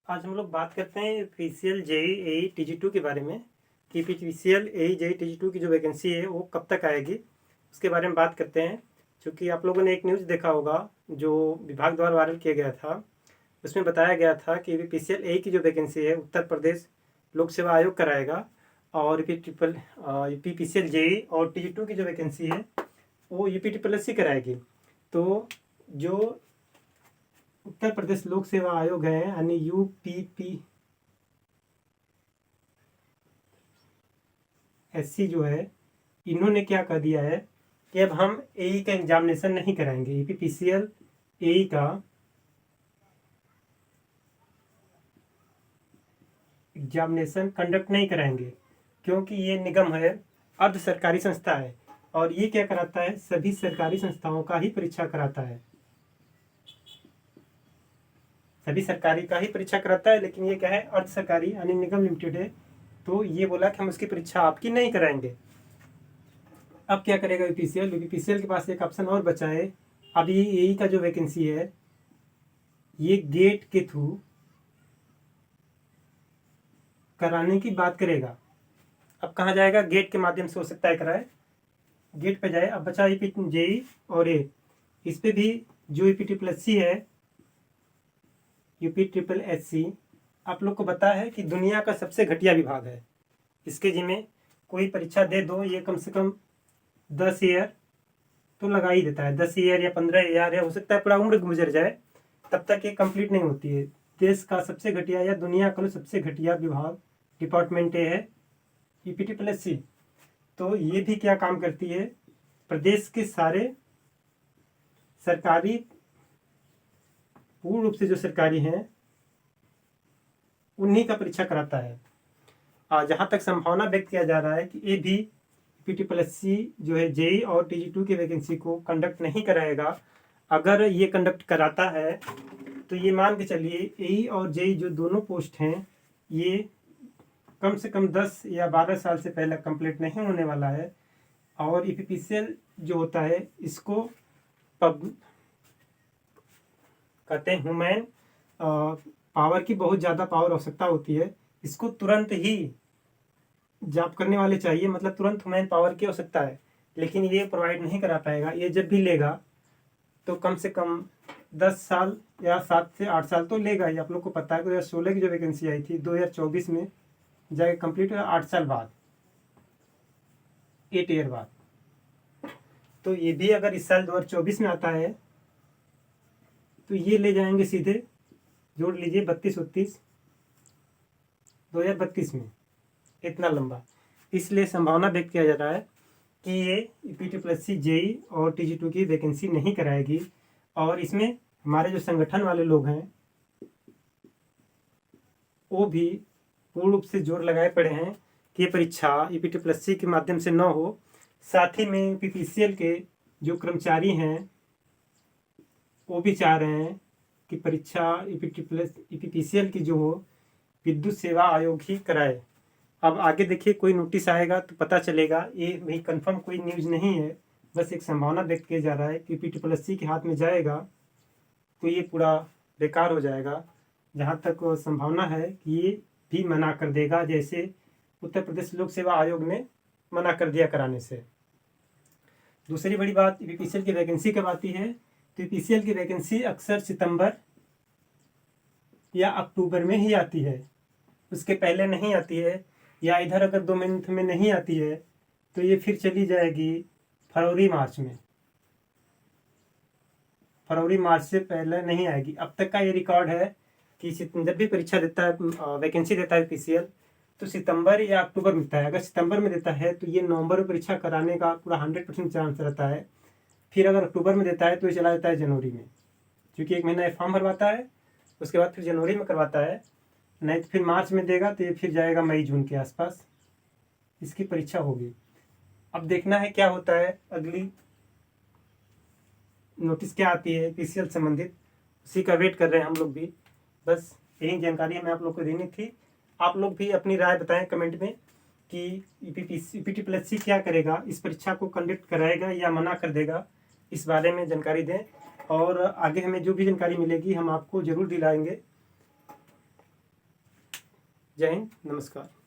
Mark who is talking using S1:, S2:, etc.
S1: आज हम लोग बात करते हैं पीसीएल जेई एई टीजी2 के बारे में कि पीसीएल एई जेई टीजी2 की जो वैकेंसी है वो कब तक आएगी, उसके बारे में बात करते हैं। क्योंकि आप लोगों ने एक न्यूज़ देखा होगा जो विभाग द्वारा वायरल किया गया था। उसमें बताया गया था कि पीसीएल एई की जो वैकेंसी है उत्तर प्रदेश लोक सेवा आयोग कराएगा और यूपी पीसीएल जेई और टीजी2 की जो वैकेंसी है वो यूपी ट्रिपल एससी कराएगी। तो जो उत्तर प्रदेश लोक सेवा आयोग है यानी यूपीपीएससी जो है, इन्होंने क्या कर दिया है कि अब हम एई का एग्जामिनेशन नहीं कराएंगे, यूपीपीसीएल एई का एग्जामिनेशन कंडक्ट नहीं कराएंगे। क्योंकि ये निगम है, अर्ध सरकारी संस्था है और ये क्या कराता है, सभी सरकारी संस्थाओं का ही परीक्षा कराता है, सभी सरकारी का ही परीक्षा कराता है। लेकिन ये क्या है, अर्ध सरकारी यानी निगम लिमिटेड है। तो ये बोला कि हम उसकी परीक्षा आपकी नहीं कराएंगे। अब क्या करेगा यूपीपीसीएल? यूपीपीसीएल के पास एक ऑप्शन और बचा है। अब ये एई का जो वैकेंसी है ये गेट के थ्रू कराने की बात करेगा। अब कहाँ जाएगा? गेट के माध्यम से हो सकता है कराए, गेट पे जाए। अब बचा यूपी जेई और ए, इस पे भी जो यूपी ट्रिपल एससी है, यूपी ट्रिपल एससी आप लोग को पता है कि दुनिया का सबसे घटिया विभाग है। इसके जिम्मे कोई परीक्षा दे दो, ये कम से कम 10 ईयर तो लगा ही देता है। 10 ईयर या 15 ईयर, या हो सकता है पूरा उम्र गुजर जाए, तब तक ये कंप्लीट नहीं होती है। देश का सबसे घटिया या दुनिया का सबसे घटिया विभाग डिपार्टमेंट है यूपी ट्रिपल एससी। तो ये भी क्या काम करती है, प्रदेश के सारे सरकारी, पूर्ण रूप से जो सरकारी हैं उन्हीं का परीक्षा कराता है। जहाँ तक संभावना व्यक्त किया जा रहा है कि ये भी पीटीपीएससी जो है जेई और टीजी2 की वैकेंसी को कंडक्ट नहीं कराएगा। अगर ये कंडक्ट कराता है तो ये मान के चलिए एई और जेई जो दोनों पोस्ट हैं ये कम से कम 10 या 12 साल से पहले कंप्लीट नहीं होने वाला है। और ईपीपीसीएल जो होता है इसको कहते हैं ह्यूमन पावर की बहुत ज़्यादा पावर आवश्यकता होती है। इसको तुरंत ही जॉब करने वाले चाहिए, मतलब तुरंत ह्यूमन पावर की आवश्यकता है। लेकिन ये प्रोवाइड नहीं करा पाएगा। ये जब भी लेगा तो कम से कम 10 साल या 7 से 8 साल तो लेगा ही। आप लोग को पता है 2016 की जो वैकेंसी आई थी 2024 में जाके कंप्लीट हुआ 8 साल बाद, 8 ईयर बाद। तो ये भी अगर इस साल 2024 में आता है तो ये ले जाएंगे सीधे, जोड़ लीजिए 32-32 2032 में, इतना लंबा। इसलिए संभावना व्यक्त किया जा रहा है कि ये ईपीटीपीएससी जेई और टीजी2 की वैकेंसी नहीं कराएगी। और इसमें हमारे जो संगठन वाले लोग हैं वो भी पूर्ण रूप से जोर लगाए पड़े हैं कि ये परीक्षा ईपीटीपीएससी के माध्यम से न हो। साथ ही में पीपीसीएल के जो कर्मचारी हैं वो भी चाह रहे हैं कि परीक्षा ईपीपीसीएल की जो हो विद्युत सेवा आयोग ही कराए। अब आगे देखिए कोई नोटिस आएगा तो पता चलेगा। ये भी कंफर्म कोई न्यूज़ नहीं है, बस एक संभावना व्यक्त किया जा रहा है कि ईपीटीपीएससी के हाथ में जाएगा तो ये पूरा बेकार हो जाएगा। जहाँ तक संभावना है कि ये भी मना कर देगा, जैसे उत्तर प्रदेश लोक सेवा आयोग ने मना कर दिया कराने से। दूसरी बड़ी बात, ईपीपीसीएल की वैकेंसी कब आती है? तो ईपीपीसीएल की वैकेंसी अक्सर सितंबर या अक्टूबर में ही आती है, उसके पहले नहीं आती है। या इधर अगर 2 मंथ में नहीं आती है तो ये फिर चली जाएगी फरवरी मार्च में, फरवरी मार्च से पहले नहीं आएगी। अब तक का ये रिकॉर्ड है कि जब भी परीक्षा देता है, वैकेंसी देता है पीसीएल, तो सितंबर या अक्टूबर में देता है। अगर सितंबर में देता है तो ये नवंबर में परीक्षा कराने का पूरा 100% चांस रहता है। फिर अगर अक्टूबर में देता है तो ये चला जाता है जनवरी में, क्योंकि 1 महीना फॉर्म भरवाता है, उसके बाद फिर जनवरी में करवाता है। नहीं तो फिर मार्च में देगा तो ये फिर जाएगा मई जून के आसपास इसकी परीक्षा होगी। अब देखना है क्या होता है, अगली नोटिस क्या आती है पीसीएल संबंधित, उसी का वेट कर रहे हैं हम लोग भी। बस यही जानकारी हमें आप लोग को देनी थी। आप लोग भी अपनी राय बताएं कमेंट में कि ईपीटीपीएससी क्या करेगा, इस परीक्षा को कंडक्ट कराएगा या मना कर देगा, इस बारे में जानकारी दें। और आगे हमें जो भी जानकारी मिलेगी हम आपको ज़रूर दिलाएंगे। जय हिंद, नमस्कार।